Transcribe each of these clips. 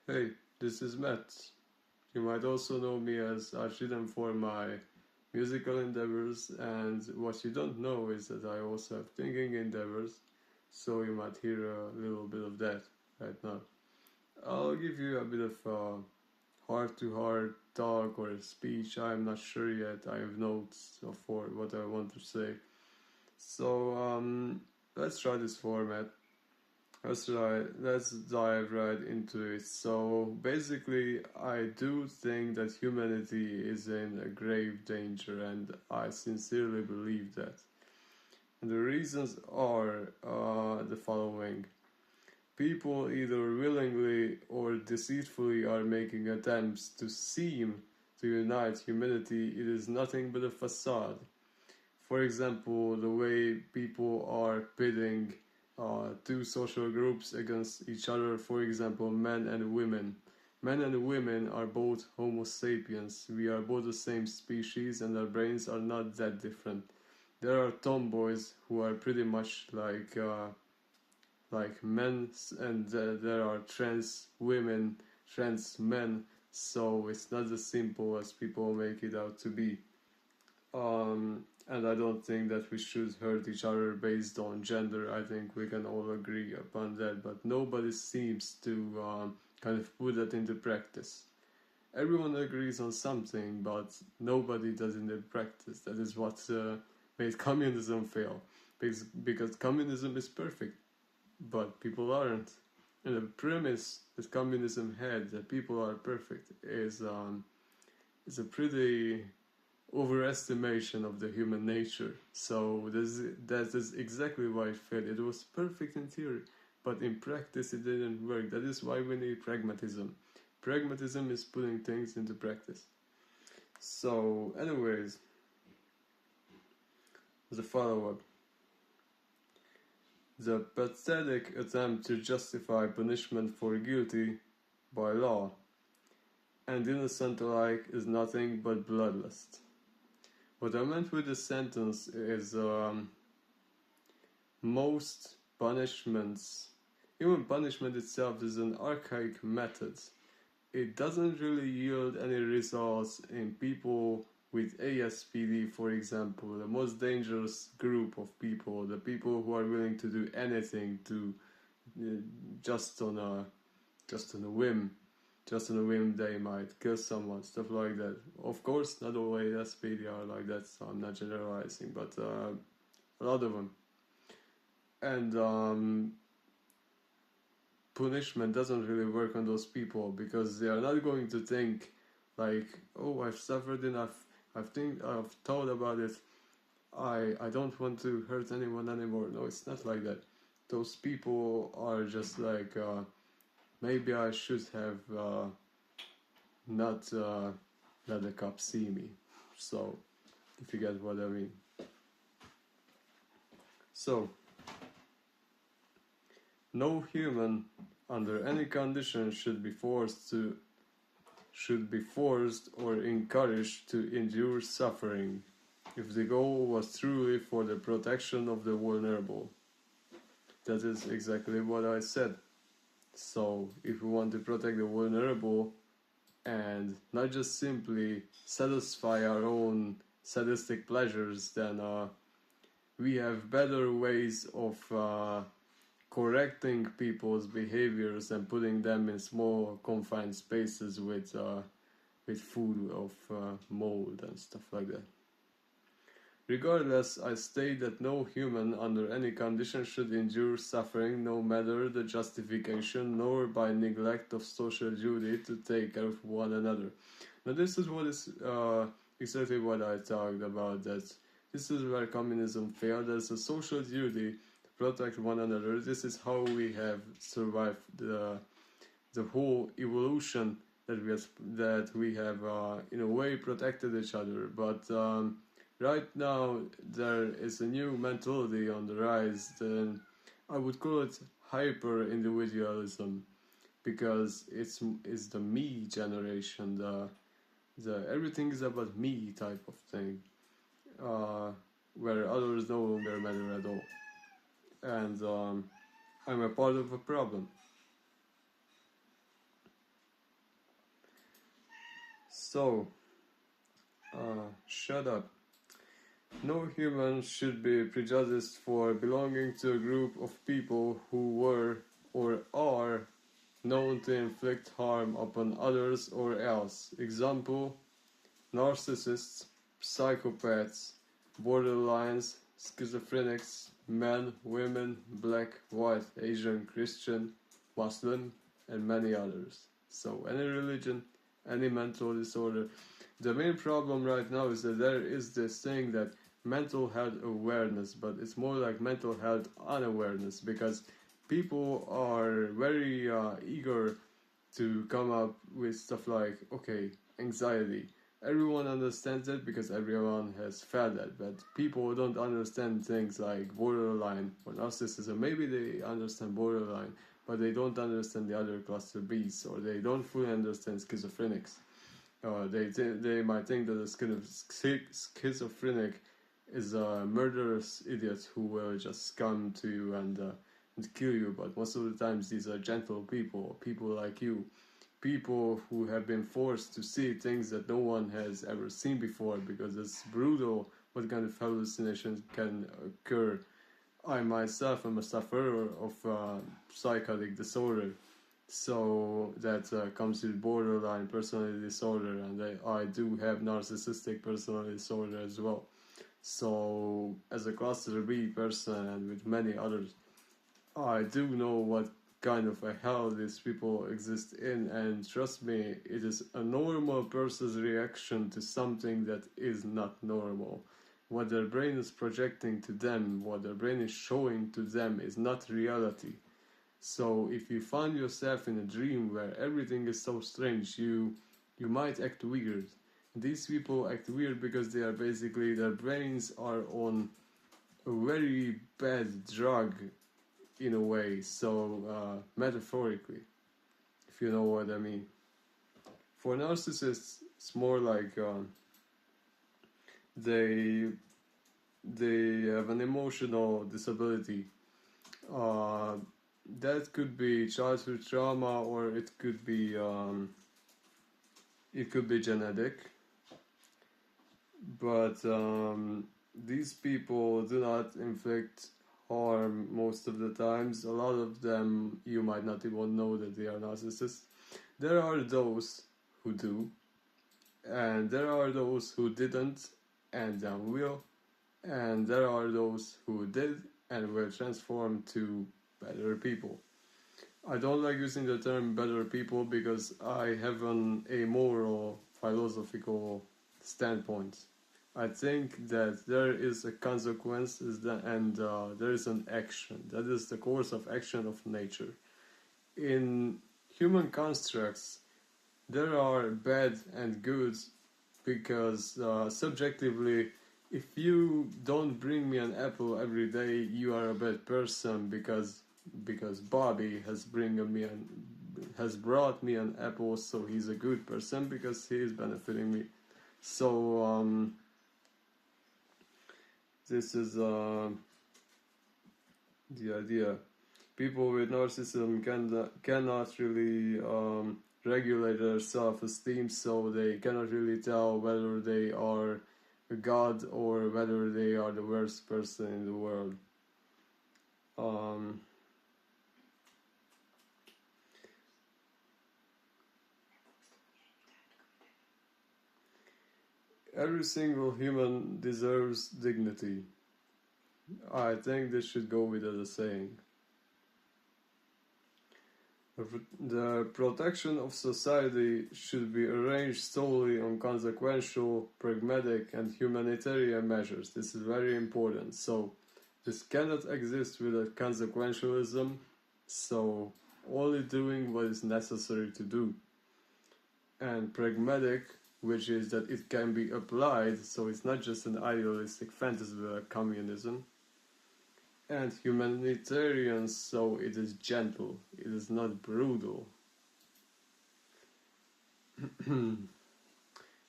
Hey, this is Matt. You might also know me as Ytridm for my musical endeavors, and what you don't know is that I also have thinking endeavors, so you might hear a little bit of that right now. I'll give you a bit of a heart-to-heart talk or a speech. I'm not sure yet. I have notes for what I want to say. So, let's try this format. Let's dive right into it. So basically, I do think that humanity is in a grave danger, and I sincerely believe that. And the reasons are the following. People either willingly or deceitfully are making attempts to seem to unite humanity. It is nothing but a facade. For example, the way people are pitting two social groups against each other, for example, men and women. Men and women are both Homo sapiens. We are both the same species, and our brains are not that different. There are tomboys who are pretty much like men, and there are trans women, trans men. So it's not as simple as people make it out to be. And I don't think that we should hurt each other based on gender. I think we can all agree upon that, but nobody seems to kind of put that into practice. Everyone agrees on something, but nobody does it in practice. That is what made communism fail. Because communism is perfect, but people aren't. And the premise that communism had, that people are perfect, is a pretty overestimation of the human nature. So that is exactly why it failed. It was perfect in theory, but in practice it didn't work. That is why we need pragmatism. Pragmatism is putting things into practice. So, anyways, the follow-up. The pathetic attempt to justify punishment for guilty by law and innocent alike is nothing but bloodlust. What I meant with this sentence is most punishments, even punishment itself, is an archaic method. It doesn't really yield any results in people with ASPD, for example, the most dangerous group of people, the people who are willing to do anything to uh, just on a just on a whim. Just on a whim, they might kill someone, stuff like that. Of course, not all ASPD are like that, so I'm not generalizing, but a lot of them. And punishment doesn't really work on those people because they are not going to think like, oh, I've suffered enough. I've thought about it. I don't want to hurt anyone anymore. No, it's not like that. Those people are just like, maybe I should have not let the cops see me. So, if you get what I mean. So, no human under any condition should be forced or encouraged to endure suffering if the goal was truly for the protection of the vulnerable. That is exactly what I said. So, if we want to protect the vulnerable and not just simply satisfy our own sadistic pleasures, then we have better ways of correcting people's behaviors and putting them in small confined spaces with food of mold and stuff like that. Regardless, I state that no human under any condition should endure suffering, no matter the justification, nor by neglect of social duty to take care of one another. Now, this is what is exactly what I talked about. That this is where communism failed. There's a social duty to protect one another. This is how we have survived the whole evolution that we have in a way protected each other, but. Right now, there is a new mentality on the rise. I would call it hyper individualism, because it's the me generation, the everything is about me type of thing, where others no longer matter at all, and I'm a part of a problem. So, shut up. No human should be prejudiced for belonging to a group of people who were or are known to inflict harm upon others or else. Example: narcissists, psychopaths, borderlines, schizophrenics, men, women, black, white, Asian, Christian, Muslim, and many others. So any religion, any mental disorder. The main problem right now is that there is this thing that mental health awareness, but it's more like mental health unawareness, because people are very eager to come up with stuff like, okay, anxiety. Everyone understands it because everyone has felt it, but people don't understand things like borderline or narcissism. Maybe they understand borderline, but they don't understand the other cluster Bs, or they don't fully understand schizophrenics. They might think that a schizophrenic is a murderous idiot who will just come to you and kill you, but most of the times these are gentle people, people like you, people who have been forced to see things that no one has ever seen before, because it's brutal what kind of hallucinations can occur. I myself am a sufferer of psychotic disorder, so that comes with borderline personality disorder, and I do have narcissistic personality disorder as well. So as a cluster B person and with many others, I do know what kind of a hell these people exist in, and trust me, it is a normal person's reaction to something that is not normal. What their brain is projecting to them, what their brain is showing to them, is not reality. So if you find yourself in a dream where everything is so strange, you might act weird. These people act weird because they are basically, their brains are on a very bad drug in a way, so metaphorically, if you know what I mean. For narcissists, it's more like they have an emotional disability. That could be childhood trauma, or it could be genetic. But these people do not inflict harm most of the times. A lot of them, you might not even know that they are narcissists. There are those who do, and there are those who didn't and then will, and there are those who did and will transform to better people. I don't like using the term better people because I have an amoral philosophical standpoint. I think that there is a consequence and there is an action. That is the course of action of nature. In human constructs, there are bad and good because subjectively, if you don't bring me an apple every day, you are a bad person because Bobby has brought me an apple, so he's a good person because he is benefiting me. So this is the idea. People with narcissism cannot really regulate their self-esteem, so they cannot really tell whether they are a god or whether they are the worst person in the world. Every single human deserves dignity. I think this should go without a saying. The protection of society should be arranged solely on consequential, pragmatic, and humanitarian measures. This is very important. So, this cannot exist without consequentialism, so only doing what is necessary to do. And pragmatic, which is that it can be applied, so it's not just an idealistic fantasy like communism. And humanitarian, so it is gentle, it is not brutal.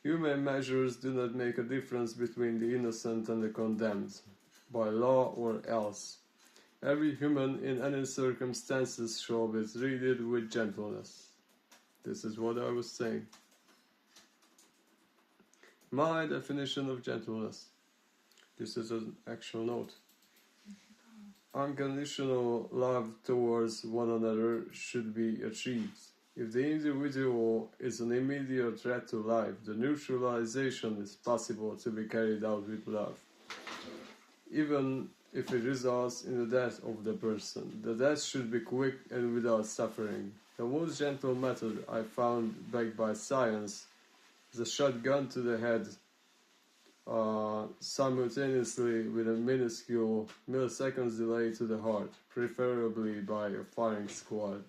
Human measures do not make a difference between the innocent and the condemned, by law or else. Every human in any circumstances shall be treated with gentleness. This is what I was saying. My definition of gentleness. This is an actual note. Unconditional love towards one another should be achieved. If the individual is an immediate threat to life, the neutralization is possible to be carried out with love, even if it results in the death of the person. The death should be quick and without suffering. The most gentle method I found backed by science is a shotgun to the head, simultaneously with a minuscule milliseconds delay to the heart, preferably by a firing squad.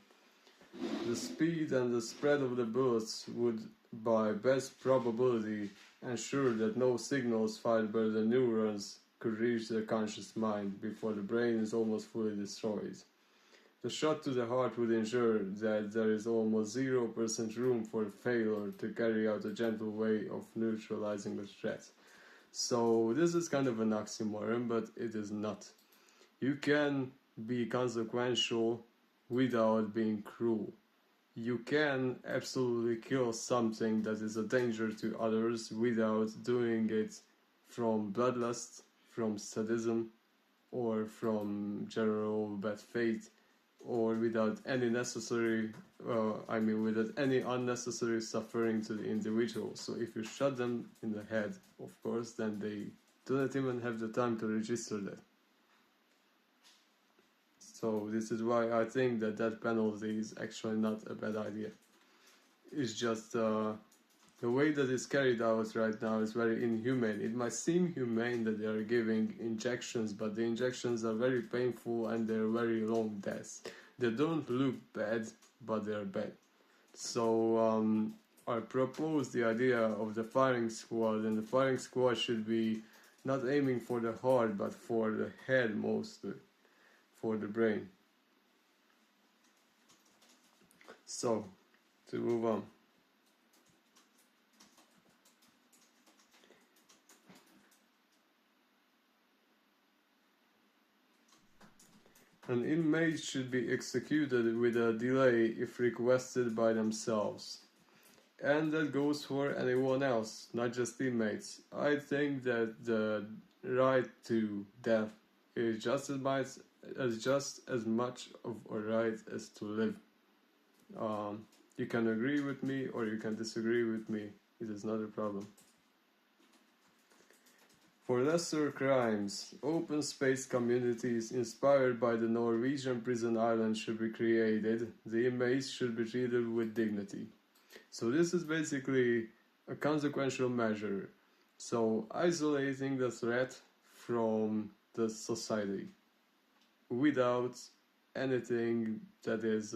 The speed and the spread of the bullets would, by best probability, ensure that no signals fired by the neurons could reach the conscious mind before the brain is almost fully destroyed. The shot to the heart would ensure that there is almost 0% room for failure to carry out a gentle way of neutralizing the threat. So this is kind of an oxymoron, but it is not. You can be consequential without being cruel. You can absolutely kill something that is a danger to others without doing it from bloodlust, from sadism, or from general bad faith, or without any without any unnecessary suffering to the individual. So if you shot them in the head, of course, then they do not even have the time to register that. So this is why I think that that penalty is actually not a bad idea. It's just the way that it's carried out right now is very inhumane. It might seem humane that they are giving injections, but the injections are very painful and they're very long deaths. They don't look bad, but they're bad. So I propose the idea of the firing squad, and the firing squad should be not aiming for the heart, but for the head mostly, for the brain. So, to move on. An inmate should be executed with a delay if requested by themselves. And that goes for anyone else, not just inmates. I think that the right to death is just as much of a right as to live. You can agree with me or you can disagree with me. It is not a problem. For lesser crimes, open space communities inspired by the Norwegian prison island should be created. The inmates should be treated with dignity. So this is basically a consequential measure. So isolating the threat from the society without anything that is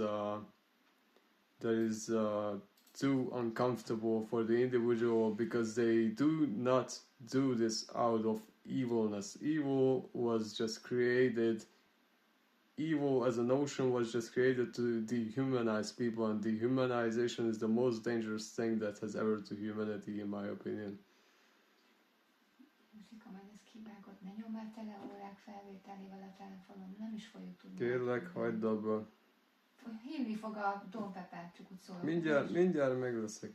too uncomfortable for the individual, because they do not do this out of evilness. Evil as a notion was just created to dehumanize people, and dehumanization is the most dangerous thing that has ever to humanity, in my opinion. Kérlek, hagyd abba. Hívni fog a Dompepát, csak úgy szólok. Mindjárt megveszek.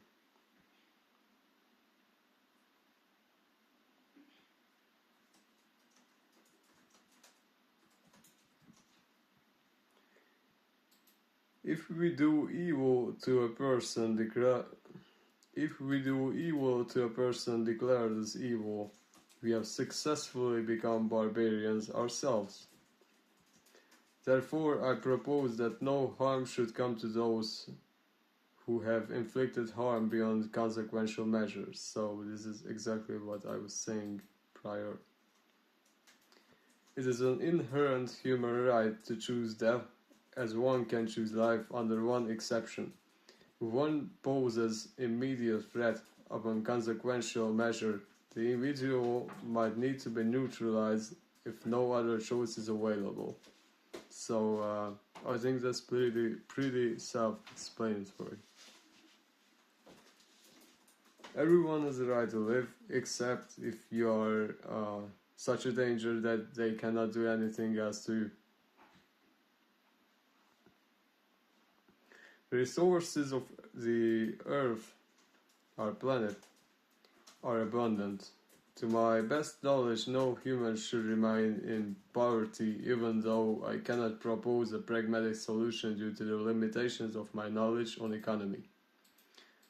If we do evil to a person declared as evil, we have successfully become barbarians ourselves. Therefore, I propose that no harm should come to those who have inflicted harm beyond consequential measures. So this is exactly what I was saying prior. It is an inherent human right to choose death, as one can choose life under one exception. If one poses immediate threat upon consequential measure, the individual might need to be neutralized if no other choice is available. So I think that's pretty self-explanatory. Everyone has the right to live, except if you are such a danger that they cannot do anything else to you. The resources of the Earth, our planet, are abundant. To my best knowledge, no human should remain in poverty, even though I cannot propose a pragmatic solution due to the limitations of my knowledge on economy.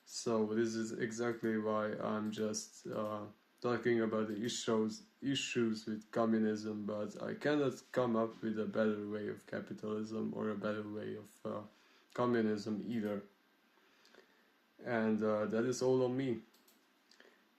So this is exactly why I'm just talking about the issues with communism, but I cannot come up with a better way of capitalism or a better way of communism either. And that is all on me.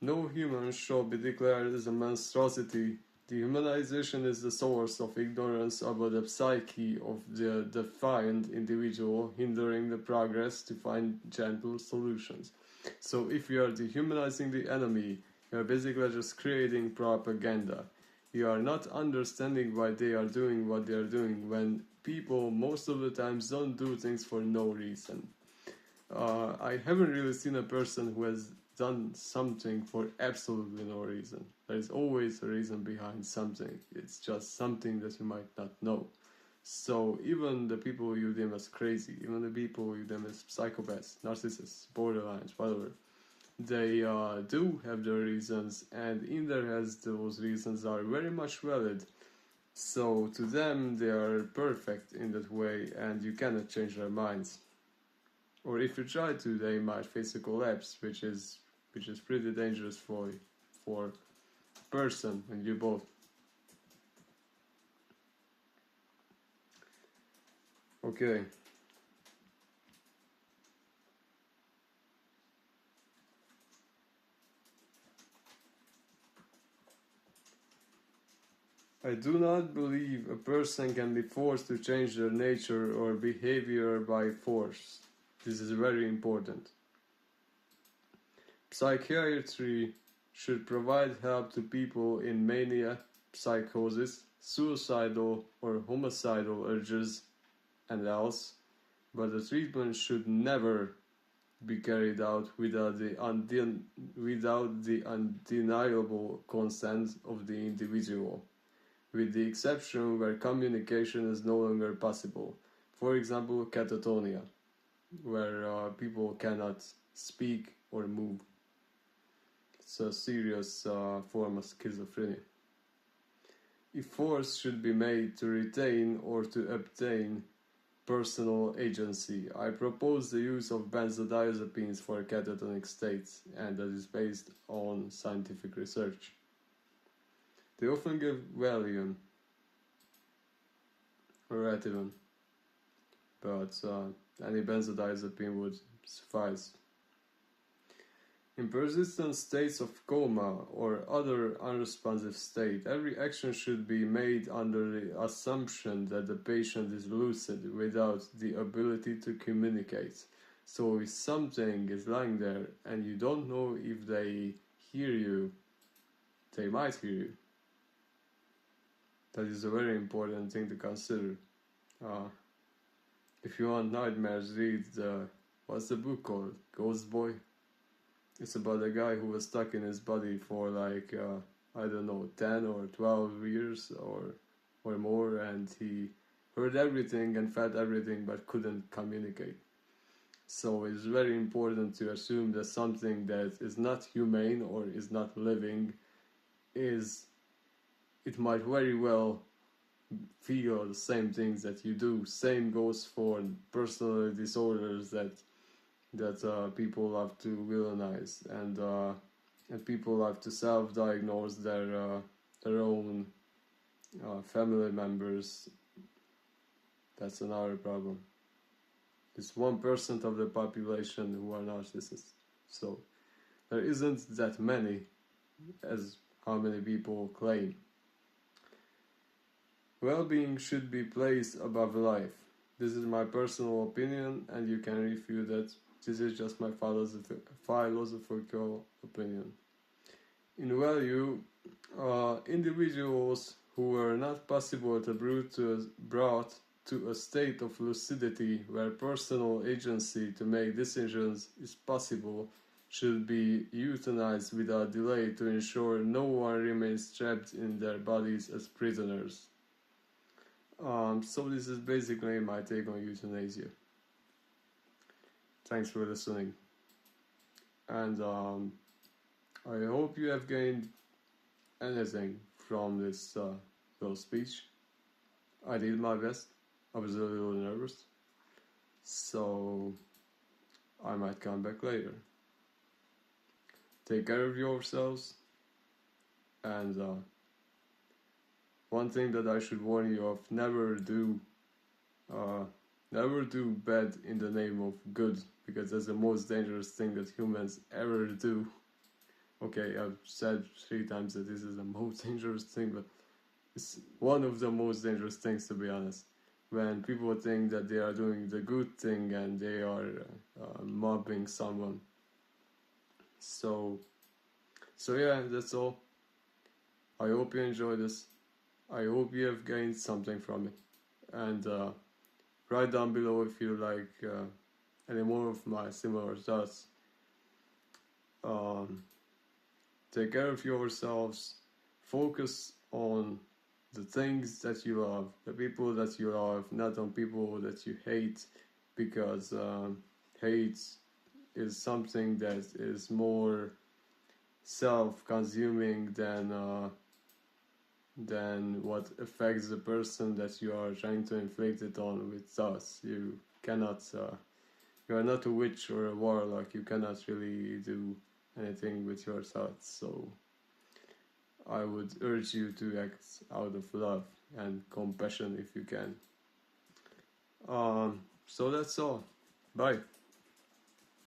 No human shall be declared as a monstrosity. Dehumanization is the source of ignorance about the psyche of the defiant individual, hindering the progress to find gentle solutions. So if you are dehumanizing the enemy, you are basically just creating propaganda. You are not understanding why they are doing what they are doing when people most of the times don't do things for no reason. I haven't really seen a person who has done something for absolutely no reason. There is always a reason behind something. It's just something that you might not know. So even the people you deem as crazy, even the people you deem as psychopaths, narcissists, borderlines, whatever, they do have their reasons, and in their heads those reasons are very much valid. So to them they are perfect in that way, and you cannot change their minds. Or if you try to, they might face a collapse, which is pretty dangerous for person and you both. Okay. I do not believe a person can be forced to change their nature or behavior by force. This is very important. Psychiatry should provide help to people in mania, psychosis, suicidal or homicidal urges, and else, but the treatment should never be carried out without the undeniable consent of the individual, with the exception where communication is no longer possible. For example, catatonia, where people cannot speak or move. It's a serious form of schizophrenia. If force should be made to retain or to obtain personal agency, I propose the use of benzodiazepines for catatonic states, and that is based on scientific research. They often give Valium or Ytridm, but any benzodiazepine would suffice. In persistent states of coma or other unresponsive state, every action should be made under the assumption that the patient is lucid without the ability to communicate. So if something is lying there and you don't know if they hear you, they might hear you. That is a very important thing to consider. If you want nightmares, read what's the book called? Ghost Boy? It's about a guy who was stuck in his body for like, I don't know, 10 or 12 years or more, and he heard everything and felt everything but couldn't communicate. So it's very important to assume that something that is not humane or is not living it might very well feel the same things that you do. Same goes for personality disorders that people love to villainize, and people love to self-diagnose their own family members. That's another problem. It's 1% of the population who are narcissists. So there isn't that many as how many people claim. Well-being should be placed above life. This is my personal opinion, and you can refute that. This is just my philosophical opinion. In value, individuals who were not possible to brought to a state of lucidity where personal agency to make decisions is possible should be euthanized without delay to ensure no one remains trapped in their bodies as prisoners. So this is basically my take on euthanasia. Thanks for listening. And I hope you have gained anything from this little speech. I did my best. I was a little nervous, so I might come back later. Take care of yourselves, and one thing that I should warn you of: never do bad in the name of good, because that's the most dangerous thing that humans ever do. Okay, I've said 3 times that this is the most dangerous thing, but it's one of the most dangerous things, to be honest. When people think that they are doing the good thing and they are mobbing someone. So yeah, that's all. I hope you enjoy this. I hope you have gained something from it. And write down below if you like any more of my similar thoughts. Take care of yourselves. Focus on the things that you love, the people that you love, not on people that you hate, because hate is something that is more self-consuming than what affects the person that you are trying to inflict it on with thoughts. You cannot, you are not a witch or a warlock. You cannot really do anything with your thoughts. So I would urge you to act out of love and compassion if you can. So that's all. Bye.